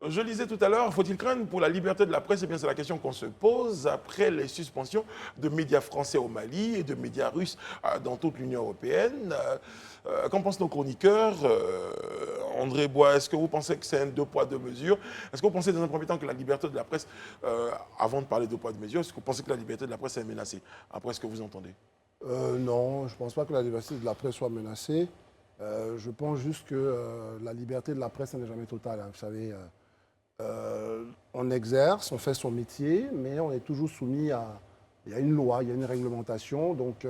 Je lisais tout à l'heure, faut-il craindre pour la liberté de la presse? Eh bien, c'est la question qu'on se pose après les suspensions de médias français au Mali et de médias russes dans toute l'Union européenne. Qu'en pensent nos chroniqueurs? André Bois, est-ce que vous pensez que c'est un deux poids, deux mesures? Est-ce que vous pensez dans un premier temps que la liberté de la presse, avant de parler de deux poids, deux mesures, est-ce que vous pensez que la liberté de la presse est menacée, après ce que vous entendez? Non, je ne pense pas que la liberté de la presse soit menacée. Je pense juste que la liberté de la presse n'est jamais totale, hein. Vous savez, on exerce, on fait son métier, mais on est toujours soumis à... Il y a une loi, il y a une réglementation. Donc,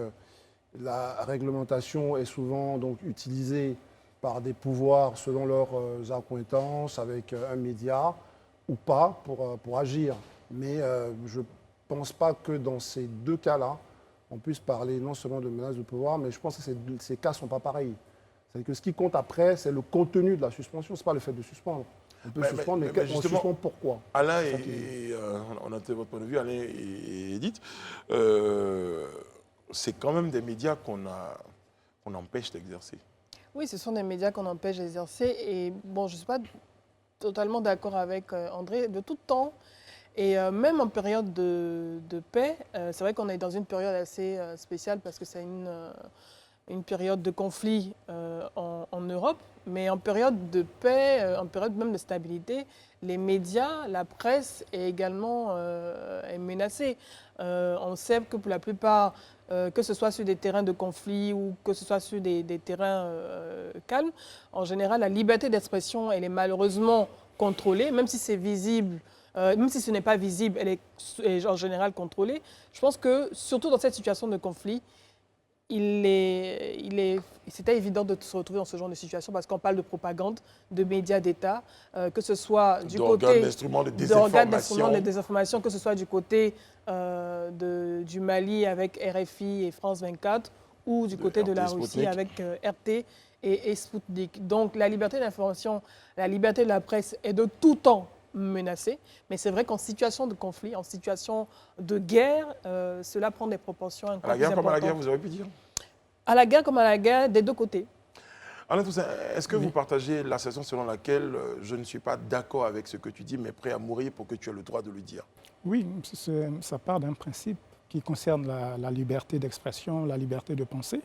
la réglementation est souvent donc, utilisée par des pouvoirs selon leurs accointances avec un média ou pas pour agir. Mais je ne pense pas que dans ces deux cas-là, on puisse parler non seulement de menace de pouvoir, mais je pense que ces cas ne sont pas pareils. C'est que ce qui compte après, c'est le contenu de la suspension, ce n'est pas le fait de suspendre. On peut suspendre, mais on suspend pourquoi? Alain et on a votre point de vue, Alain et Edith, c'est quand même des médias qu'on empêche d'exercer. Oui, ce sont des médias qu'on empêche d'exercer. Et bon, je ne suis pas totalement d'accord avec André. De tout temps, et même en période de paix, c'est vrai qu'on est dans une période assez spéciale parce que c'est une période de conflit en Europe, mais en période de paix, en période même de stabilité, les médias, la presse est également est menacée. On sait que pour la plupart, que ce soit sur des terrains de conflit ou que ce soit sur des terrains calmes, en général, la liberté d'expression, elle est malheureusement contrôlée, même si c'est visible. Même si ce n'est pas visible, elle est en général contrôlée. Je pense que, surtout dans cette situation de conflit, c'était évident de se retrouver dans ce genre de situation parce qu'on parle de propagande, de médias d'État, que ce soit du côté d'instruments de désinformation, que ce soit du côté du Mali avec RFI et France 24 ou du côté de la Russie avec RT et Sputnik. Donc la liberté d'information, la liberté de la presse est de tout temps menacée, mais c'est vrai qu'en situation de conflit, en situation de guerre, cela prend des proportions À encore la guerre plus comme à la importantes. guerre, vous avez pu dire? À la guerre comme à la guerre, des deux côtés. Alain Toussaint, est-ce que vous partagez l'assertion selon laquelle je ne suis pas d'accord avec ce que tu dis, mais prêt à mourir pour que tu aies le droit de le dire? Oui, ça part d'un principe qui concerne la liberté d'expression, la liberté de penser.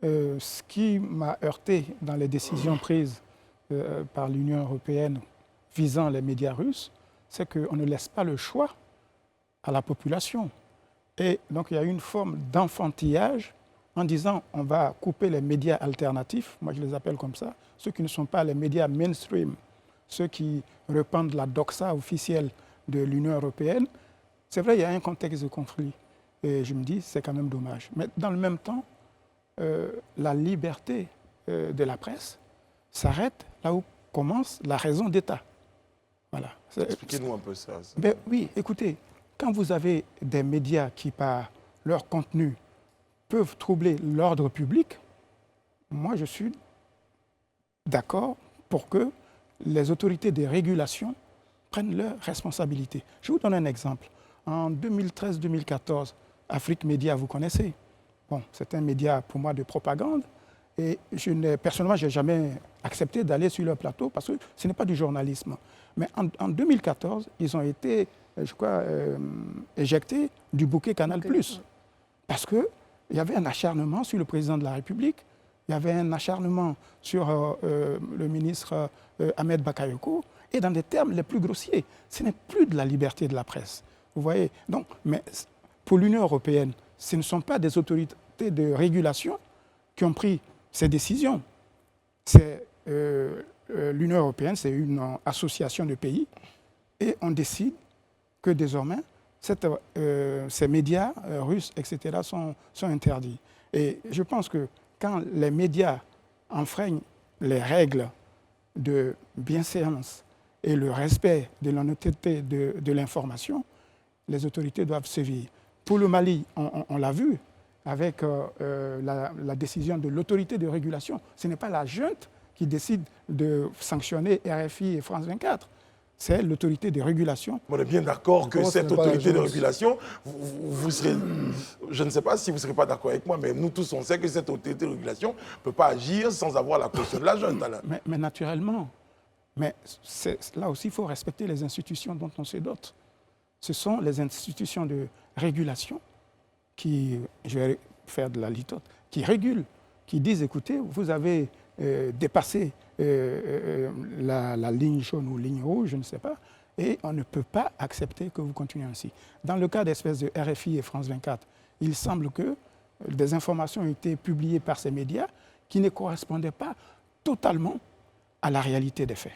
Ce qui m'a heurté dans les décisions prises par l'Union européenne visant les médias russes, c'est qu'on ne laisse pas le choix à la population. Et donc il y a une forme d'enfantillage en disant on va couper les médias alternatifs, moi je les appelle comme ça, ceux qui ne sont pas les médias mainstream, ceux qui répandent la doxa officielle de l'Union européenne. C'est vrai, il y a un contexte de conflit. Et je me dis, c'est quand même dommage. Mais dans le même temps, la liberté de la presse s'arrête là où commence la raison d'État. Voilà. Expliquez-nous un peu ça. Ben, oui, écoutez, quand vous avez des médias qui, par leur contenu, peuvent troubler l'ordre public, moi je suis d'accord pour que les autorités de régulation prennent leurs responsabilités. Je vous donne un exemple. En 2013-2014, Afrique Média, vous connaissez. Bon, c'est un média pour moi de propagande. Et personnellement, je n'ai jamais accepté d'aller sur leur plateau parce que ce n'est pas du journalisme. Mais en 2014, ils ont été, je crois, éjectés du bouquet Canal+. Parce qu'il y avait un acharnement sur le président de la République, il y avait un acharnement sur le ministre Ahmed Bakayoko, et dans des termes les plus grossiers. Ce n'est plus de la liberté de la presse. Vous voyez? Donc, mais pour l'Union européenne, ce ne sont pas des autorités de régulation qui ont pris ces décisions. L'Union européenne, c'est une association de pays et on décide que désormais, ces médias russes, etc., sont interdits. Et je pense que quand les médias enfreignent les règles de bienséance et le respect de l'honnêteté de l'information, les autorités doivent sévir. Pour le Mali, on l'a vu avec la décision de l'autorité de régulation. Ce n'est pas la junte qui décide de sanctionner RFI et France 24. C'est l'autorité de régulation. On est bien d'accord que cette autorité de régulation, vous serez, je ne sais pas si vous ne serez pas d'accord avec moi, mais nous tous, on sait que cette autorité de régulation ne peut pas agir sans avoir la caution de la junte. Mais naturellement, Mais là aussi, il faut respecter les institutions dont on se dote. Ce sont les institutions de régulation qui, je vais faire de la litote, qui régulent, qui disent, écoutez, vous avez dépassé la ligne jaune ou ligne rouge, je ne sais pas, et on ne peut pas accepter que vous continuez ainsi. Dans le cas d'espèces de RFI et France 24, il semble que des informations ont été publiées par ces médias qui ne correspondaient pas totalement à la réalité des faits.